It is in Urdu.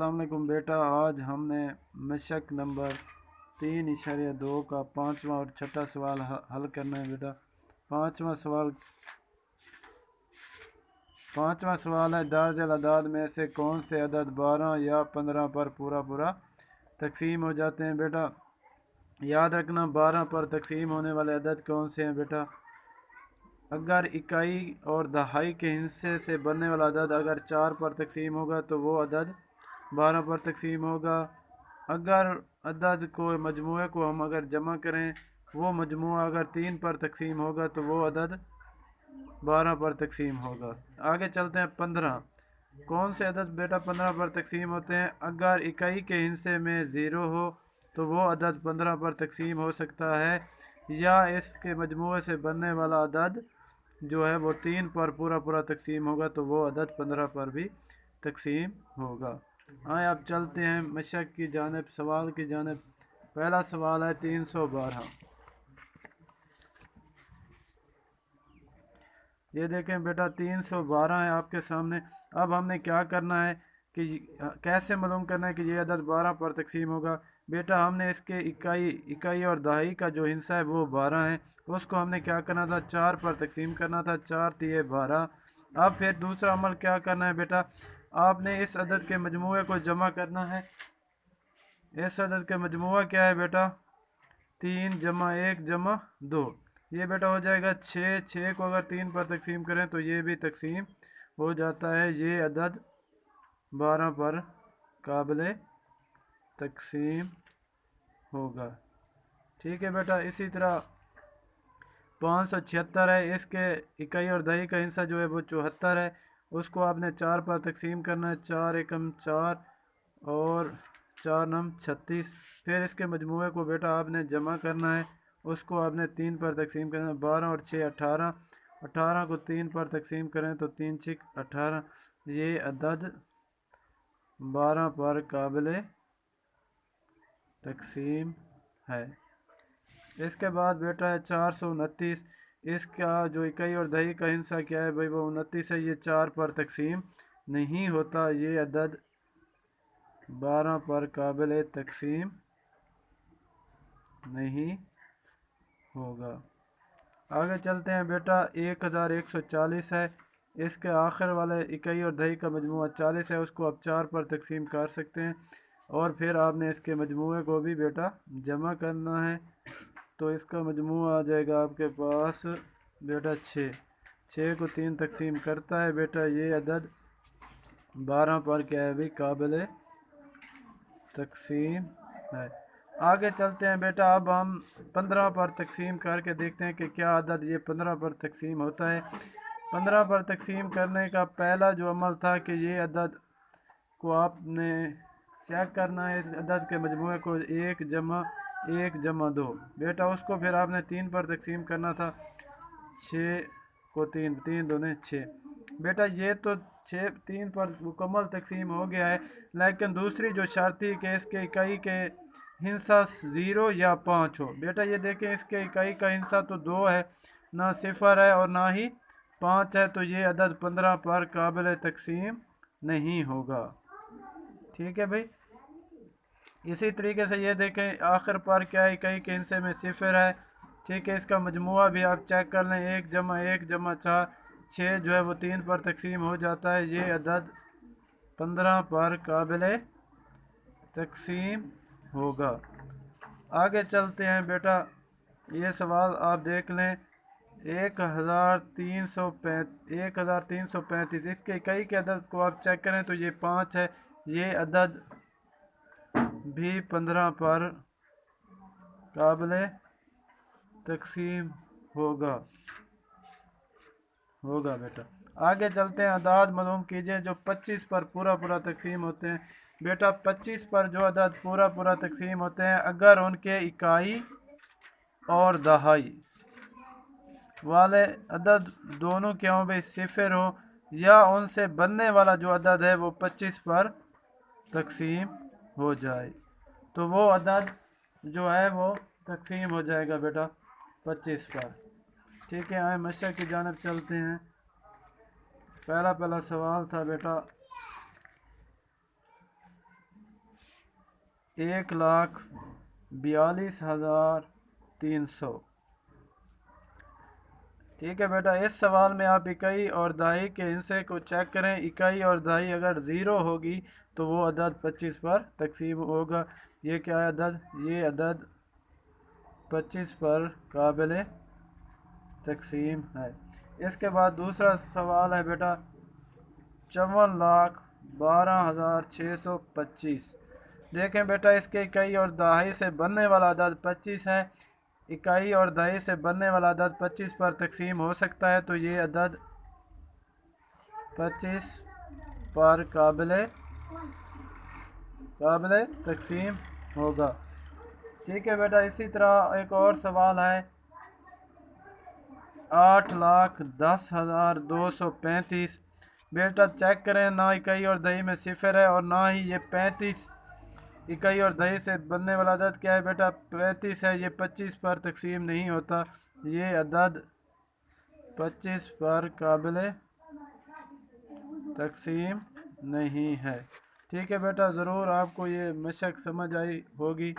السلام علیکم بیٹا، آج ہم نے مشق نمبر 3.2 کا پانچواں اور چھٹا سوال حل کرنا ہے بیٹا۔ پانچواں سوال ہے، درج الاعداد میں سے کون سے عدد 12 یا 15 پر پورا تقسیم ہو جاتے ہیں بیٹا؟ یاد رکھنا 12 پر تقسیم ہونے والے عدد کون سے ہیں بیٹا؟ اگر اکائی اور دہائی کے حصے سے بننے والا عدد اگر 4 پر تقسیم ہوگا تو وہ عدد 12 پر تقسیم ہوگا۔ اگر عدد کو مجموعے کو ہم اگر جمع کریں، وہ مجموعہ اگر 3 پر تقسیم ہوگا تو وہ عدد 12 پر تقسیم ہوگا۔ آگے چلتے ہیں 15۔ کون سے عدد بیٹا 15 پر تقسیم ہوتے ہیں؟ اگر اکائی کے حصے میں 0 ہو تو وہ عدد 15 پر تقسیم ہو سکتا ہے، یا اس کے مجموعے سے بننے والا عدد جو ہے وہ 3 پر پورا تقسیم ہوگا تو وہ عدد 15 پر بھی تقسیم ہوگا۔ آئیں اب چلتے ہیں مشق کی جانب، سوال کی جانب۔ پہلا سوال ہے 312۔ یہ دیکھیں بیٹا 312 ہے آپ کے سامنے۔ اب ہم نے کیا کرنا ہے کہ کیسے معلوم کرنا ہے کہ یہ عدد 12 پر تقسیم ہوگا؟ بیٹا ہم نے اس کے اکائی اور دہائی کا جو حصہ ہے وہ 12 ہے، اس کو ہم نے کیا کرنا تھا؟ 4 پر تقسیم کرنا تھا، 4 تیے 12۔ اب پھر دوسرا عمل کیا کرنا ہے بیٹا؟ آپ نے اس عدد کے مجموعے کو جمع کرنا ہے۔ اس عدد کا مجموعہ کیا ہے بیٹا؟ 3 جمع 1 جمع 2، یہ بیٹا ہو جائے گا 6۔ 6 کو اگر 3 پر تقسیم کریں تو یہ بھی تقسیم ہو جاتا ہے، یہ عدد 12 پر قابل تقسیم ہوگا۔ ٹھیک ہے بیٹا، اسی طرح 576 ہے، اس کے اکائی اور دہائی کا حصہ جو ہے وہ 74 ہے، اس کو آپ نے 4 پر تقسیم کرنا ہے، 4 ایکم 4 اور 4 نم 36۔ پھر اس کے مجموعے کو بیٹا آپ نے جمع کرنا ہے، اس کو آپ نے 3 پر تقسیم کرنا ہے، 12 اور 6 18۔ 18 کو 3 پر تقسیم کریں تو 3 6 18، یہ عدد 12 پر قابل تقسیم ہے۔ اس کے بعد بیٹا ہے 429۔ اس کا جو اکائی اور دہائی کا حصہ کیا ہے بھائی؟ وہ 29 ہے، یہ 4 پر تقسیم نہیں ہوتا، یہ عدد 12 پر قابل تقسیم نہیں ہوگا۔ آگے چلتے ہیں بیٹا 1140 ہے، اس کے آخر والے اکائی اور دہائی کا مجموعہ 40 ہے، اس کو آپ 4 پر تقسیم کر سکتے ہیں، اور پھر آپ نے اس کے مجموعے کو بھی بیٹا جمع کرنا ہے، تو اس کا مجموعہ آ جائے گا آپ کے پاس بیٹا 6۔ 6 کو 3 تقسیم کرتا ہے بیٹا، یہ عدد 12 پر کیا ہے بھی قابل تقسیم ہے۔ آگے چلتے ہیں بیٹا، اب ہم 15 پر تقسیم کر کے دیکھتے ہیں کہ کیا عدد یہ 15 پر تقسیم ہوتا ہے۔ 15 پر تقسیم کرنے کا پہلا جو عمل تھا کہ یہ عدد کو آپ نے چیک کرنا ہے، اس عدد کے مجموعے کو 1 جمع 1 جمع 2، بیٹا اس کو پھر آپ نے 3 پر تقسیم کرنا تھا، 6 کو 3 3 دونے 6۔ بیٹا یہ تو 3 پر مکمل تقسیم ہو گیا ہے، لیکن دوسری جو شرط تھی کہ اس کے اکائی کے حصہ 0 یا 5 ہو۔ بیٹا یہ دیکھیں اس کے اکائی کا حصہ تو 2 ہے، نہ 0 ہے اور نہ ہی 5 ہے، تو یہ عدد 15 پر قابل تقسیم نہیں ہوگا۔ ٹھیک ہے بھائی، اسی طریقے سے یہ دیکھیں آخر پر کیا ہے؟ اکائی کے حصے میں 0 ہے، ٹھیک ہے، اس کا مجموعہ بھی آپ چیک کر لیں، 1 جمع 1 جمع 4، 6 جو ہے وہ 3 پر تقسیم ہو جاتا ہے، یہ عدد 15 پر قابل تقسیم ہوگا۔ آگے چلتے ہیں بیٹا، یہ سوال آپ دیکھ لیں 1335، اس کے اکائی کے عدد کو آپ چیک کریں تو یہ 5 ہے، یہ عدد بھی 15 پر قابل تقسیم ہوگا بیٹا۔ آگے چلتے ہیں، اعداد معلوم کیجئے جو 25 پر پورا تقسیم ہوتے ہیں۔ بیٹا 25 پر جو عدد پورا تقسیم ہوتے ہیں، اگر ان کے اکائی اور دہائی والے عدد دونوں کیا ہوں بھائی؟ 0 ہو، یا ان سے بننے والا جو عدد ہے وہ 25 پر تقسیم ہو جائے، تو وہ عدد جو ہے وہ تقسیم ہو جائے گا بیٹا 25 پر۔ ٹھیک ہے، آئیں مشق کی جانب چلتے ہیں۔ پہلا سوال تھا بیٹا 1,42,300। ٹھیک ہے بیٹا، اس سوال میں آپ اکائی اور دہائی کے ہندسے کو چیک کریں۔ اکائی اور دہائی اگر 0 ہوگی تو وہ عدد 25 پر تقسیم ہوگا۔ یہ کیا ہے عدد؟ یہ عدد 25 پر قابل تقسیم ہے۔ اس کے بعد دوسرا سوال ہے بیٹا 54,12,625۔ دیکھیں بیٹا، اس کے اکائی اور دہائی سے بننے والا عدد 25 ہے۔ اکائی اور دہائی سے بننے والا عدد 25 پر تقسیم ہو سکتا ہے، تو یہ عدد 25 پر قابل تقسیم ہوگا۔ ٹھیک ہے بیٹا، اسی طرح ایک اور سوال ہے 8,10,235۔ بیٹا چیک کریں، نہ اکائی اور دہائی میں صفر ہے اور نہ ہی یہ 35 اکائی اور دہائی سے بننے والا عدد کیا ہے بیٹا؟ 35 ہے۔ یہ 25 پر تقسیم نہیں ہوتا، یہ عدد 25 پر قابل تقسیم نہیں ہے۔ ٹھیک ہے بیٹا، ضرور آپ کو یہ مشق سمجھ آئی ہوگی۔